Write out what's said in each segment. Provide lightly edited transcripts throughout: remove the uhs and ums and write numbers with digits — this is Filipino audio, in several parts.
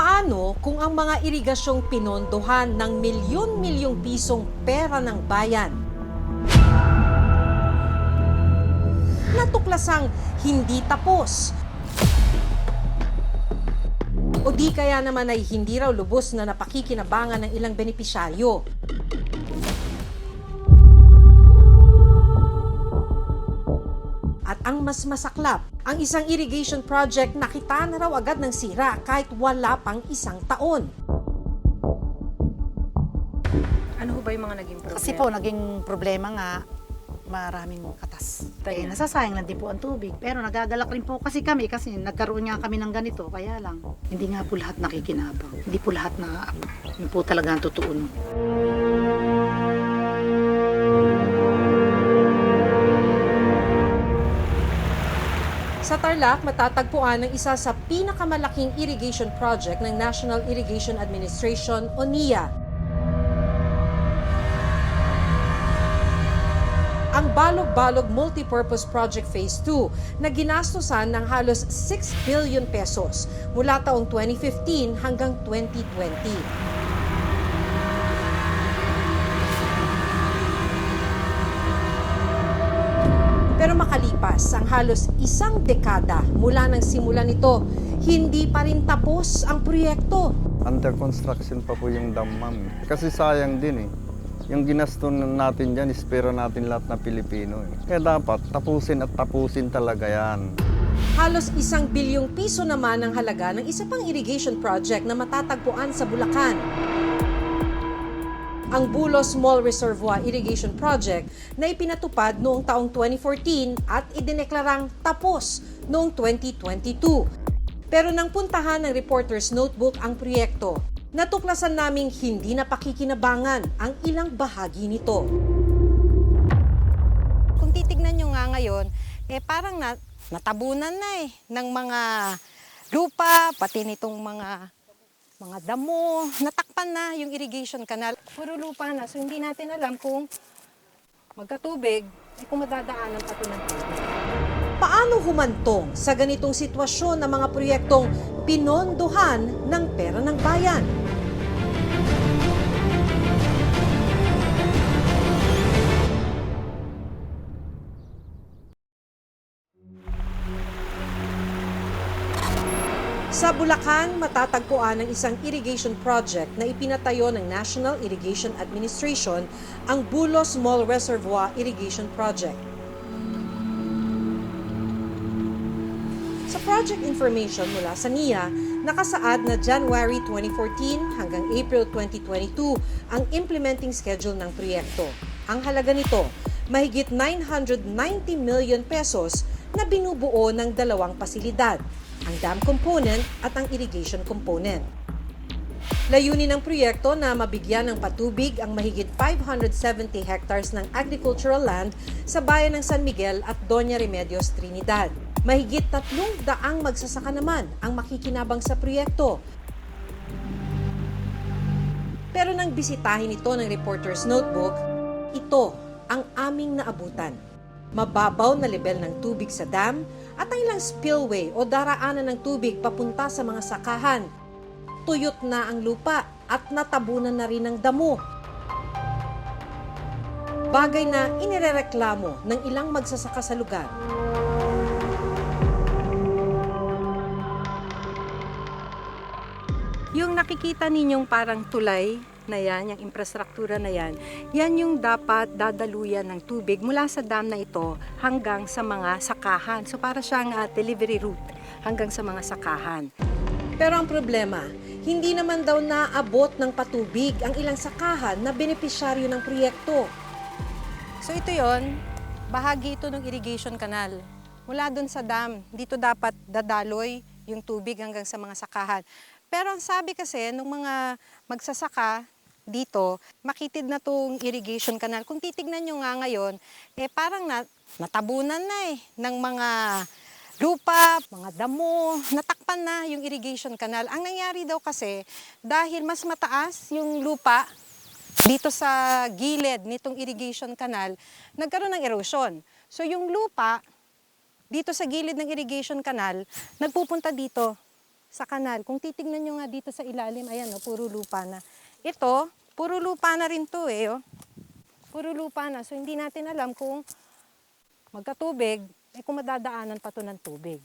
Paano kung ang mga irigasyong pinondohan ng milyon-milyong pisong pera ng bayan natuklasang hindi tapos? O di kaya naman ay hindi raw lubos na napakikinabangan ng ilang benepisyaryo? At ang mas masaklap, ang isang irrigation project nakita na raw agad ng sira kahit wala pang isang taon. Ano ho ba yung mga naging problema? Kasi po, naging problema nga, maraming katas. Eh, nasasayang lang din po ang tubig. Pero nagagalak rin po kasi kami, kasi nagkaroon nga kami ng ganito. Kaya lang, hindi nga po lahat nakikinabang. Hindi po lahat na, yun po talaga ang totoo. No? Sa Tarlac, matatagpuan ang isa sa pinakamalaking irrigation project ng National Irrigation Administration o NIA. Ang Balog-Balog Multipurpose Project Phase 2 na ginastosan ng halos 6 billion pesos mula taong 2015 hanggang 2020. Pero makalipas ang halos isang dekada mula ng simula nito, hindi pa rin tapos ang proyekto. Under construction pa po yung dam, ma'am. Kasi sayang din eh. Yung ginastos natin dyan is pera natin lahat na Pilipino. Kaya dapat tapusin at tapusin talaga yan. Halos 1 bilyong piso naman ang halaga ng isa pang irrigation project na matatagpuan sa Bulacan. Ang Bulos Small Reservoir Irrigation Project na ipinatupad noong taong 2014 at idineklarang tapos noong 2022. Pero nang puntahan ng Reporter's Notebook ang proyekto, natuklasan naming hindi na pakikinabangan ang ilang bahagi nito. Kung titignan nyo nga ngayon, parang natabunan na ng mga lupa, pati nitong mga damo, natakpan na yung irrigation canal. Puro lupa na, so hindi natin alam kung magkatubig, kung madadaanan pa ito ng tubig. Paano humantong sa ganitong sitwasyon ng mga proyektong pinondohan ng pera ng bayan? Sa Bulacan, matatagpuan ang isang irrigation project na ipinatayo ng National Irrigation Administration, ang Bulos Small Reservoir Irrigation Project. Sa project information mula sa NIA, nakasaad na January 2014 hanggang April 2022 ang implementing schedule ng proyekto. Ang halaga nito, mahigit 990 million pesos na binubuo ng dalawang pasilidad, ang dam component at ang irrigation component. Layunin ng proyekto na mabigyan ng patubig ang mahigit 570 hectares ng agricultural land sa bayan ng San Miguel at Doña Remedios, Trinidad. Mahigit 300 magsasaka naman ang makikinabang sa proyekto. Pero nang bisitahin ito ng Reporter's Notebook, ito ang aming naabutan. Mababaw na level ng tubig sa dam at ang ilang spillway o daraanan ng tubig papunta sa mga sakahan. Tuyot na ang lupa at natabunan na rin ang damo. Bagay na inirereklamo ng ilang magsasaka sa lugar. Yung nakikita ninyong parang tulay na yan, yung infrastruktura na yan, yan yung dapat dadaluyan ng tubig mula sa dam na ito hanggang sa mga sakahan. So para siyang delivery route hanggang sa mga sakahan. Pero ang problema, hindi naman daw naabot ng patubig ang ilang sakahan na benepisyaryo ng proyekto. So ito yon, bahagi ito ng irrigation canal. Mula dun sa dam, dito dapat dadaloy yung tubig hanggang sa mga sakahan. Pero ang sabi kasi ng mga magsasaka dito, makitid na itong irrigation canal. Kung titignan nyo nga ngayon, parang natabunan na ng mga lupa, mga damo, natakpan na yung irrigation canal. Ang nangyari daw kasi, dahil mas mataas yung lupa dito sa gilid nitong irrigation canal, nagkaroon ng erosion. So yung lupa dito sa gilid ng irrigation canal, nagpupunta dito sa kanal. Kung titignan nyo nga dito sa ilalim, ayan, oh, puro lupa na. Ito, puro lupa na rin to eh. Oh. Puro lupa na. So hindi natin alam kung magkatubig, kung madadaanan pa to ng tubig.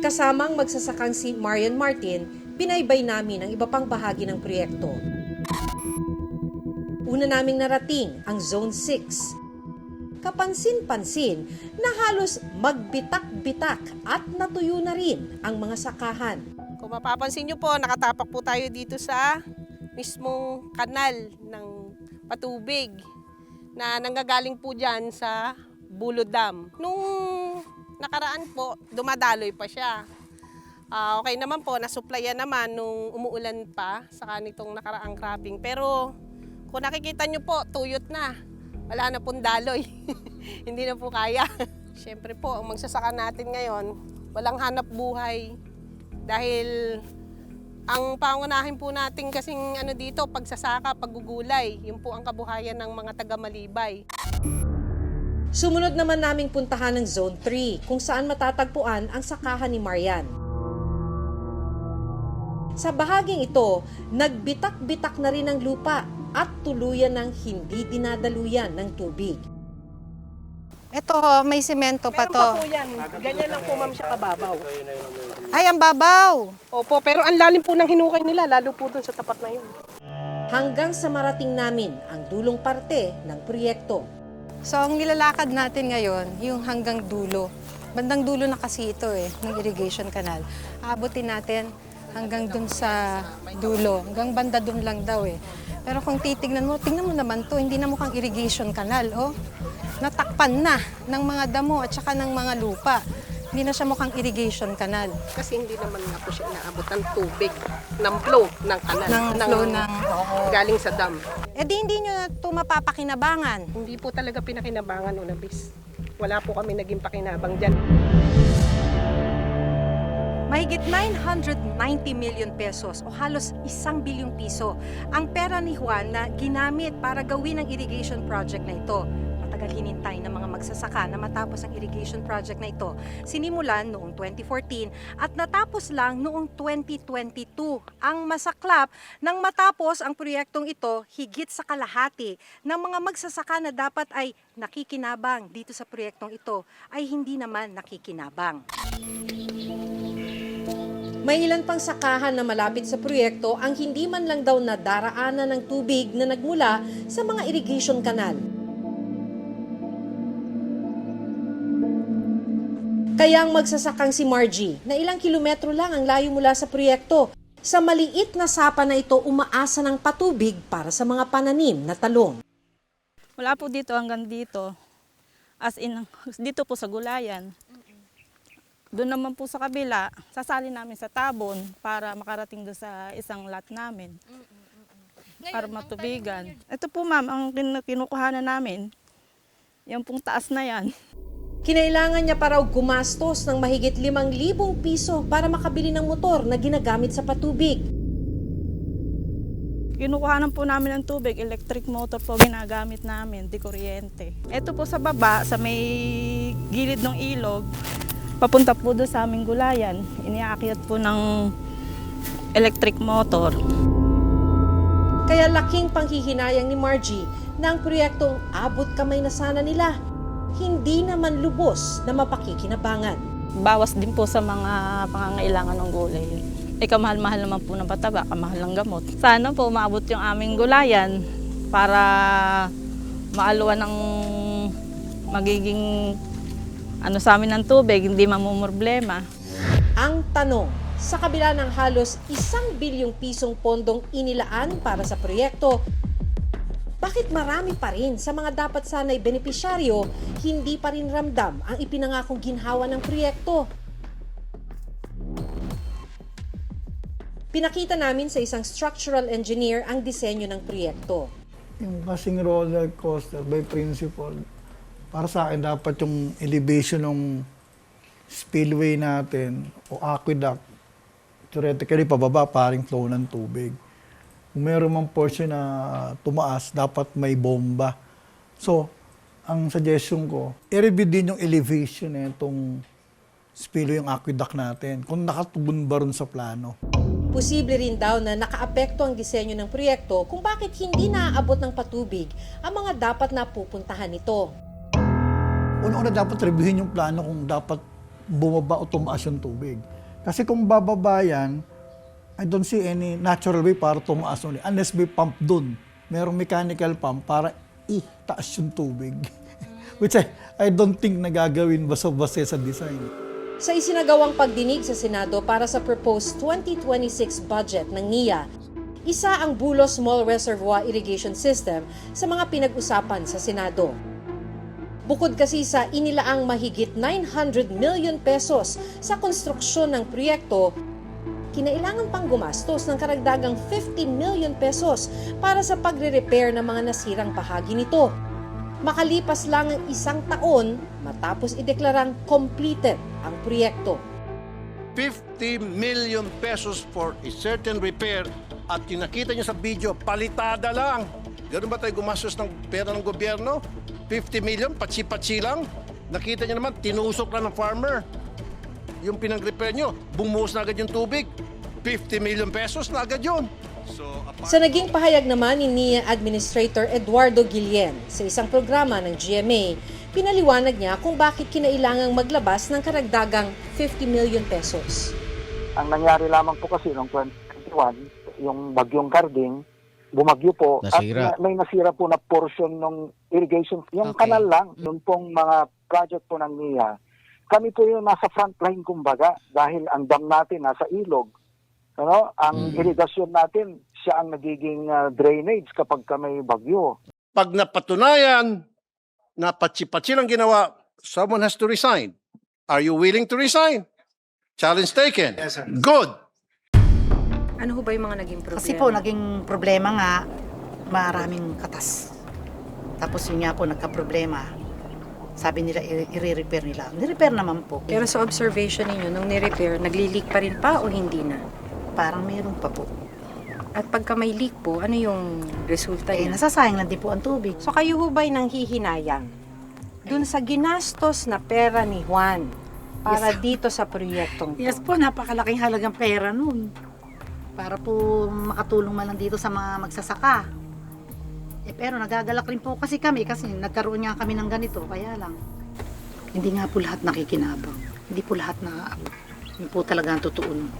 Kasamang magsasakang si Marian Martin, binaybay namin ang iba pang bahagi ng proyekto. Una naming narating ang Zone 6. Kapansin-pansin na halos magbitak-bitak at natuyo na rin ang mga sakahan. Kung mapapansin nyo po, nakatapak po tayo dito sa mismong kanal ng patubig na nanggagaling po dyan sa Bulo Dam. Nung nakaraan po, dumadaloy pa siya. Okay naman po, nasuplayan naman nung umuulan pa sa kanitong nakaraang cropping. Pero kung nakikita nyo po, tuyot na. Wala na pong daloy. Hindi na po kaya. Siyempre po, ang magsasaka natin ngayon, walang hanap buhay. Dahil ang pangunahin po natin kasing dito, pagsasaka, paggugulay. Yun po ang kabuhayan ng mga taga-Malibay. Sumunod naman naming puntahan ng Zone 3 kung saan matatagpuan ang sakahan ni Marian. Sa bahaging ito, nagbitak-bitak na rin ang lupa at tuluyan ng hindi dinadaluyan ng tubig. Ito, may semento pa Meron to. pa po yan. Ganyan lang po, ma'am, siya kababaw. Ay, ang babaw! Opo, pero ang lalim po ng hinukay nila, lalo po dun sa tapat na yun. Hanggang sa marating namin ang dulong parte ng proyekto. So, ang nilalakad natin ngayon, yung hanggang dulo. Bandang dulo na kasi ito ng irrigation canal. Aabutin natin hanggang dun sa dulo. Hanggang banda dun lang daw Pero kung tingnan mo naman to, hindi na mukhang irrigation canal, oh. Natakpan na ng mga damo at saka ng mga lupa. Hindi na siya mukhang irrigation canal. Kasi hindi naman nga po siya inaabot ng tubig, ng flow ng kanal. Galing sa dam. Di hindi nyo na ito mapapakinabangan. Hindi po talaga pinakinabangan, Unabis. Wala po kami naging pakinabang dyan. Mahigit 990 million pesos o halos 1 bilyong piso ang pera ni Juan na ginamit para gawin ang irrigation project na ito. Matagal hinintay ng mga magsasaka na matapos ang irrigation project na ito. Sinimulan noong 2014 at natapos lang noong 2022. Ang masaklap, nang matapos ang proyektong ito, higit sa kalahati ng mga magsasaka na dapat ay nakikinabang dito sa proyektong ito ay hindi naman nakikinabang. May ilan pang sakahan na malapit sa proyekto ang hindi man lang daw nadaraanan ng tubig na nagmula sa mga irrigation canal. Kaya ang magsasakang si Margie na ilang kilometro lang ang layo mula sa proyekto, sa maliit na sapa na ito umaasa ng patubig para sa mga pananim na talong. Wala po dito hanggang dito. As in, dito po sa gulayan. Doon naman po sa kabila, sasali namin sa tabon para makarating doon sa isang lot namin. Para matubigan. Ito po ma'am, ang kinukuhanan namin, yung pong taas na yan. Kinailangan niya pa raw gumastos ng mahigit 5,000 piso para makabili ng motor na ginagamit sa patubig. Kinukuhanan po namin ng tubig, electric motor po ginagamit namin, di kuryente. Ito po sa baba, sa may gilid ng ilog, papunta po doon sa aming gulayan. Iniaakyat po ng electric motor. Kaya laking panghihinayang ni Margie na ang proyektong abot kamay na sana nila, hindi naman lubos na mapakikinabangan. Bawas din po sa mga pangangailangan ng gulay. Kamahal-mahal naman po ng pataba, kamahal ng gamot. Sana po maabot yung aming gulayan para maaluan ng magiging sa amin ng tubig, hindi mamumroblema. Ang tanong, sa kabila ng halos 1 bilyong pisong pondong inilaan para sa proyekto, bakit marami pa rin sa mga dapat sanay benepisyaryo hindi pa rin ramdam ang ipinangakong ginhawa ng proyekto? Pinakita namin sa isang structural engineer ang disenyo ng proyekto. Yung kasing roller coaster by principle, para sa akin dapat yung elevation ng spillway natin o aqueduct, theoretically pababa paring flow ng tubig. Kung meron mang portion na tumaas, dapat may bomba. So, ang suggestion ko, i-review din yung elevation na itong spillway yung aqueduct natin. Kung nakatugon ba rin sa plano. Posible rin daw na nakaapekto ang disenyo ng proyekto kung bakit hindi naaabot ng patubig ang mga dapat na pupuntahan nito. Una-una dapat reviewin yung plano kung dapat bumaba o tumaas yung tubig. Kasi kung bababa yan, I don't see any natural way para tumaas ulit. Unless may pump dun. Merong mechanical pump para itaas yung tubig. Which I don't think nagagawin basta-basta sa design. Sa isinagawang pagdinig sa Senado para sa proposed 2026 budget ng NIA, isa ang Bulos Small Reservoir Irrigation System sa mga pinag-usapan sa Senado. Bukod kasi sa inilaang mahigit 900 million pesos sa konstruksyon ng proyekto, kinailangan pang gumastos ng karagdagang 50 million pesos para sa pagre-repair ng mga nasirang bahagi nito. Makalipas lang ang 1 taon matapos ideklarang completed ang proyekto. 50 million pesos for a certain repair at yung nakita nyo sa video, palitada lang. Ganun ba tayo gumastos ng pera ng gobyerno? 50 million, patsi-patsi lang. Nakita nyo naman, tinusok lang ng farmer. Yung pinag-repair nyo, bumuhos na agad yung tubig. 50 million pesos na agad yun. Sa naging pahayag naman ni NIA Administrator Eduardo Guillen sa isang programa ng GMA, pinaliwanag niya kung bakit kinailangang maglabas ng karagdagang 50 million pesos. Ang nangyari lamang po kasi noong 2021, yung bagyong Carding, bumagyo po Nasira. at may nasira po na portion ng irrigation. Yung Okay. kanal lang, yung pong mga project po ng NIA, kami po yung nasa front line kumbaga dahil ang dam natin nasa ilog. Ano? Ang irigasyon natin, siya ang nagiging drainage kapag may bagyo. Pag napatunayan na patsi-patsi lang ginawa, someone has to resign. Are you willing to resign? Challenge taken. Yes, sir. Good. Ano ho ba yung mga naging problema? Kasi po, naging problema nga, maraming katas. Tapos yun nga po, nagka-problema. Sabi nila, i-repair nila. Ni-repair naman po. Pero sa observation ninyo, nung ni-repair, nagli-leak pa rin pa o hindi na? Parang mayroon pa po. At pagka may leak po, ano yung resulta Eh, niya? nasasayang lang din po ang tubig. So kayo ho ba'y nanghihinayang dun sa ginastos na pera ni Juan para dito sa proyektong to? Yes po, napakalaking halagang pera nun. Para po makatulong man lang dito sa mga magsasaka. Eh, pero nagagalak rin po kasi kami kasi nagkaroon nga kami ng ganito, kaya lang. Hindi nga po lahat nakikinabang. Hindi po lahat naaabot. Yun po talaga ang totoo nun.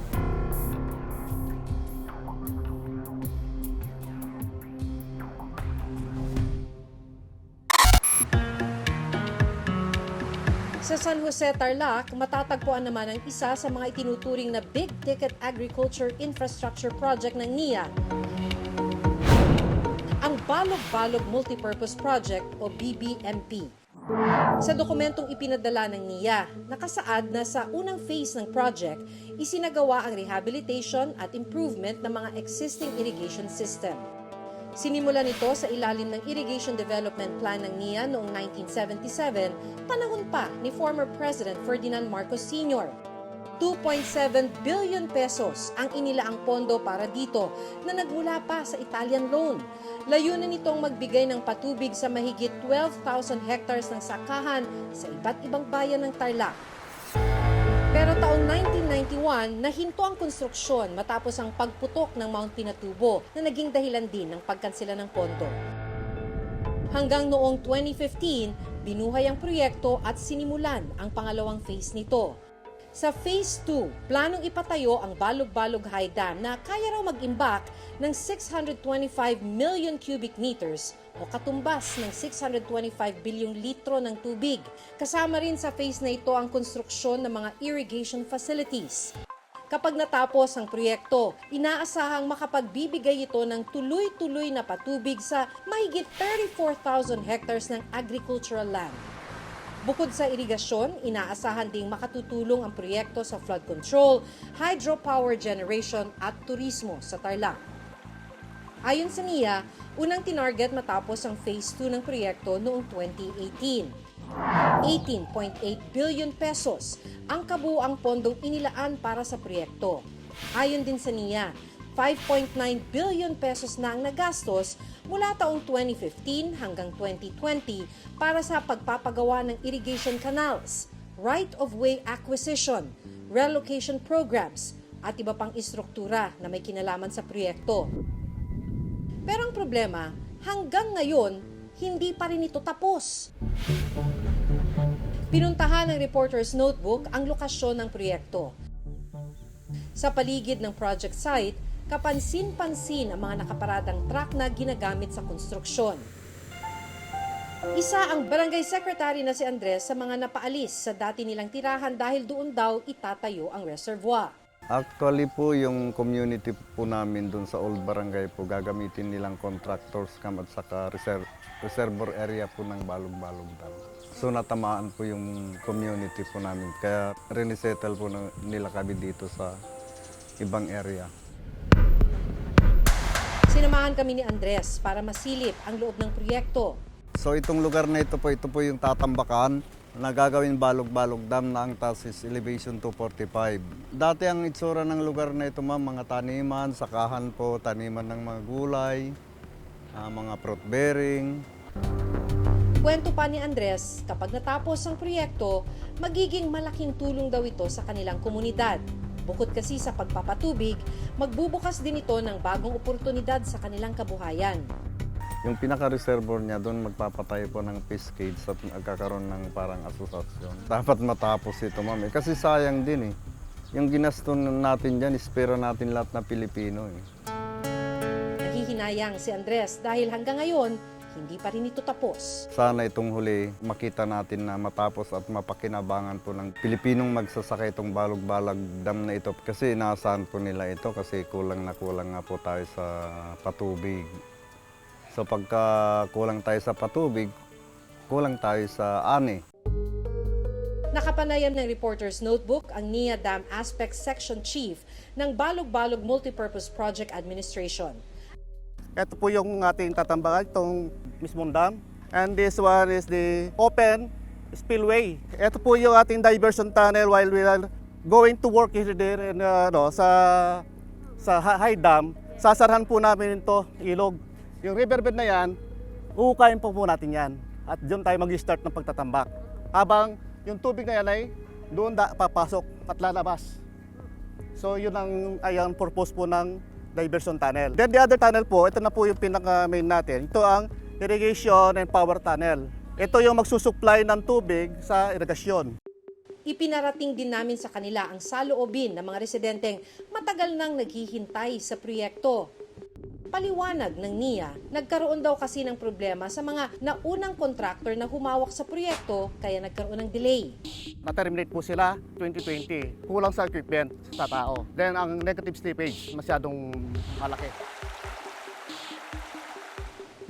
Sa San Jose, Tarlac, matatagpuan naman ang isa sa mga itinuturing na big-ticket agriculture infrastructure project ng NIA, ang Balog-Balog Multipurpose Project o BBMP. Sa dokumentong ipinadala ng NIA, nakasaad na sa unang phase ng project, isinagawa ang rehabilitation at improvement ng mga existing irrigation system. Sinimula nito sa ilalim ng Irrigation Development Plan ng NIA noong 1977, panahon pa ni former President Ferdinand Marcos Sr. 2.7 billion pesos ang inilaang pondo para dito na nagmula pa sa Italian loan. Layunin nitong magbigay ng patubig sa mahigit 12,000 hectares ng sakahan sa iba't ibang bayan ng Tarlac. Pero taong 1991, nahinto ang konstruksyon matapos ang pagputok ng Mount Pinatubo na naging dahilan din ng pagkansela ng pondo. Hanggang noong 2015, binuhay ang proyekto at sinimulan ang pangalawang phase nito. Sa Phase 2, planong ipatayo ang Balog-Balog High Dam na kaya raw mag-imbak ng 625 million cubic meters o katumbas ng 625 bilyong litro ng tubig. Kasama rin sa phase na ito ang konstruksyon ng mga irrigation facilities. Kapag natapos ang proyekto, inaasahang makapagbibigay ito ng tuloy-tuloy na patubig sa mahigit 34,000 hectares ng agricultural land. Bukod sa irigasyon, inaasahan ding makatutulong ang proyekto sa flood control, hydropower generation at turismo sa Tarlac. Ayon sa NIA, unang tinarget matapos ang Phase 2 ng proyekto noong 2018. 18.8 billion pesos ang kabuuang pondong inilaan para sa proyekto. Ayon din sa NIA, 5.9 billion pesos na ang nagastos mula taong 2015 hanggang 2020 para sa pagpapagawa ng irrigation canals, right-of-way acquisition, relocation programs, at iba pang istruktura na may kinalaman sa proyekto. Pero ang problema, hanggang ngayon, hindi pa rin ito tapos. Pinuntahan ng Reporter's Notebook ang lokasyon ng proyekto. Sa paligid ng project site, kapansin-pansin ang mga nakaparadang truck na ginagamit sa konstruksyon. Isa ang barangay secretary na si Andres sa mga napaalis sa dati nilang tirahan dahil doon daw itatayo ang reservoir. Actually po, yung community po namin dun sa Old Barangay po, gagamitin nilang contractors cam at saka reservoir area po ng Balog-Balog Dam. So natamaan po yung community po namin, kaya rinisettle po nila kami dito sa ibang area. Sinamahan kami ni Andres para masilip ang loob ng proyekto. So itong lugar na ito po yung tatambakan na gagawin Balog-Balog Dam na ang taas is elevation 245. Dati ang itsura ng lugar na ito, ma'am, mga taniman, sakahan po, taniman ng mga gulay, mga fruit bearing. Kwento pa ni Andres, kapag natapos ang proyekto, magiging malaking tulong daw ito sa kanilang komunidad. Bukod kasi sa pagpapatubig, magbubukas din ito ng bagong oportunidad sa kanilang kabuhayan. Yung pinaka-reservoir niya, doon magpapatay po ng fish cage at magkakaroon ng parang asosasyon. Dapat matapos ito, ma'am. Kasi sayang din eh. Yung ginaston natin dyan, ispera natin lahat na Pilipino eh. Nahihinayang si Andres dahil hanggang ngayon, hindi pa rin ito tapos. Sana itong huli, makita natin na matapos at mapakinabangan po ng Pilipinong magsasaka itong Balog-Balog Dam na ito. Kasi inaasahan po nila ito kasi kulang na kulang nga po tayo sa patubig. So pagka kulang tayo sa patubig, kulang tayo sa ani. Nakapanayam ng Reporter's Notebook ang NIA Dam Aspect Section Chief ng Balog-Balog Multipurpose Project Administration. Ito po yung ating tatambakan, itong mismong dam. And this one is the open spillway. Ito po yung ating diversion tunnel while we are going to work here there in, sa high dam. Sasarhan po namin ito, ilog. Yung riverbed na yan, uukayin po natin yan. At doon tayo mag-start ng pagtatambak. Habang yung tubig na yan ay doon papasok at lalabas. So yun ang purpose po ng diversion tunnel. Then the other tunnel po, ito na po yung pinaka-main natin. Ito ang irrigation and power tunnel. Ito yung magsusupply ng tubig sa irigasyon. Ipinarating din namin sa kanila ang saloobin ng mga residenteng matagal nang naghihintay sa proyekto. Paliwanag ng NIA, nagkaroon daw kasi ng problema sa mga naunang contractor na humawak sa proyekto kaya nagkaroon ng delay. Na-terminate po sila 2020. Kulang sa equipment sa tao. Then ang negative slippage masyadong malaki.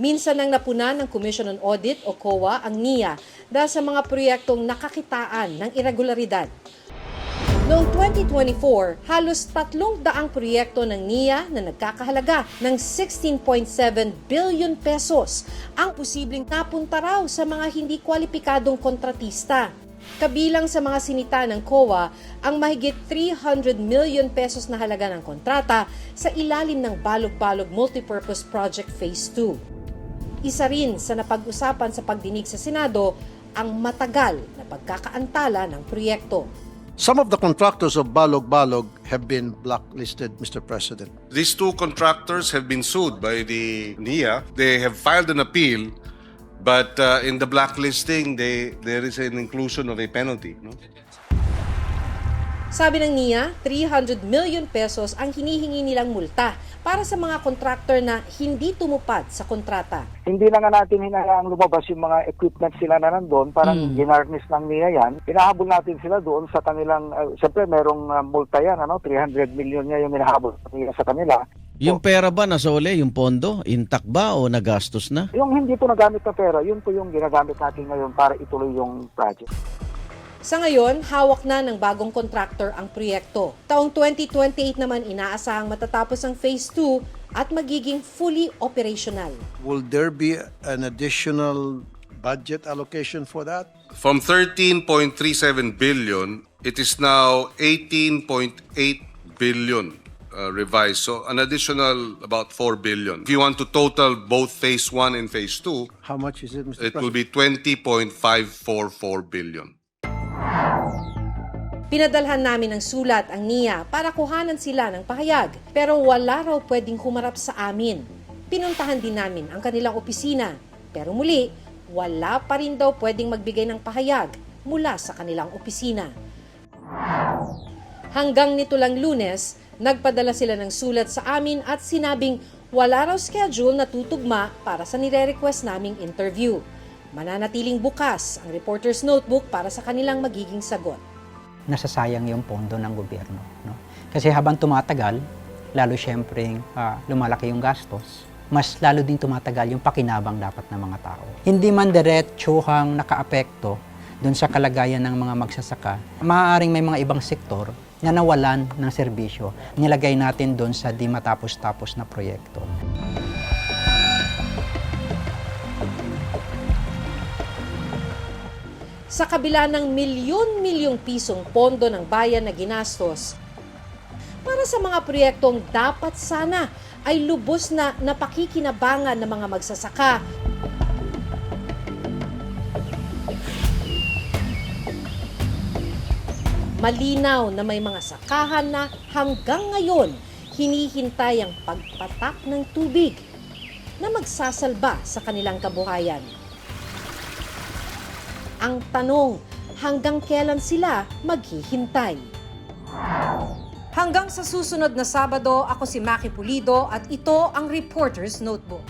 Minsan nang napunan ng Commission on Audit o COA ang NIA dahil sa mga proyektong nakakitaan ng irregularidad. Noong 2024, halos 300 proyekto ng NIA na nagkakahalaga ng 16.7 billion pesos ang posibleng napunta raw sa mga hindi kwalipikadong kontratista. Kabilang sa mga sinita ng COA ang mahigit 300 million pesos na halaga ng kontrata sa ilalim ng Balog-Balog Multipurpose Project Phase 2. Isa rin sa napag-usapan sa pagdinig sa Senado ang matagal na pagkakaantala ng proyekto. Some of the contractors of Balog-Balog have been blacklisted, Mr. President. These two contractors have been sued by the NIA. They have filed an appeal, but in the blacklisting, there is an inclusion of a penalty. No? Sabi ng NIA, 300 million pesos ang hinihingi nilang multa para sa mga contractor na hindi tumupad sa kontrata. Hindi na nga natin hinahaang lumabas yung mga equipment sila na nandun, parang ginarnish ng NIA yan. Pinahabol natin sila doon sa kanilang, siyempre merong multa yan, 300 million niya yung hinahabol sa kanila. Yung pera ba nasa uli, yung pondo, intact ba o nagastos na? Yung hindi po nagamit na pera, yun po yung ginagamit natin ngayon para ituloy yung project. Sa ngayon, hawak na ng bagong contractor ang proyekto. Taong 2028 naman inaasahang matatapos ang Phase 2 at magiging fully operational. Will there be an additional budget allocation for that? From 13.37 billion, it is now 18.8 billion revised. So an additional about 4 billion. If you want to total both Phase 1 and Phase 2, How much is it, Mr. it President? will be 20.544 billion. Pinadalhan namin ng sulat ang NIA para kuhanan sila ng pahayag, pero wala raw pwedeng humarap sa amin. Pinuntahan din namin ang kanilang opisina, pero muli, wala pa rin daw pwedeng magbigay ng pahayag mula sa kanilang opisina. Hanggang nito lang Lunes, nagpadala sila ng sulat sa amin at sinabing wala raw schedule na tutugma para sa nire-request naming interview. Mananatiling bukas ang reporter's notebook para sa kanilang magiging sagot. Nasasayang yung pondo ng gobyerno. No? Kasi habang tumatagal, lalo siyempre lumalaki yung gastos, mas lalo din tumatagal yung pakinabang dapat ng mga tao. Hindi man diretsuhang nakaapekto dun sa kalagayan ng mga magsasaka, maaaring may mga ibang sektor na nawalan ng serbisyo. Nilagay natin dun sa di matapos-tapos na proyekto. Sa kabila ng milyon-milyong pisong pondo ng bayan na ginastos, para sa mga proyektong dapat sana ay lubos na napakikinabangan ng mga magsasaka. Malinaw na may mga sakahan na hanggang ngayon hinihintay ang pagpatak ng tubig na magsasalba sa kanilang kabuhayan. Ang tanong, hanggang kailan sila maghihintay? Hanggang sa susunod na Sabado, ako si Maki Pulido at ito ang Reporter's Notebook.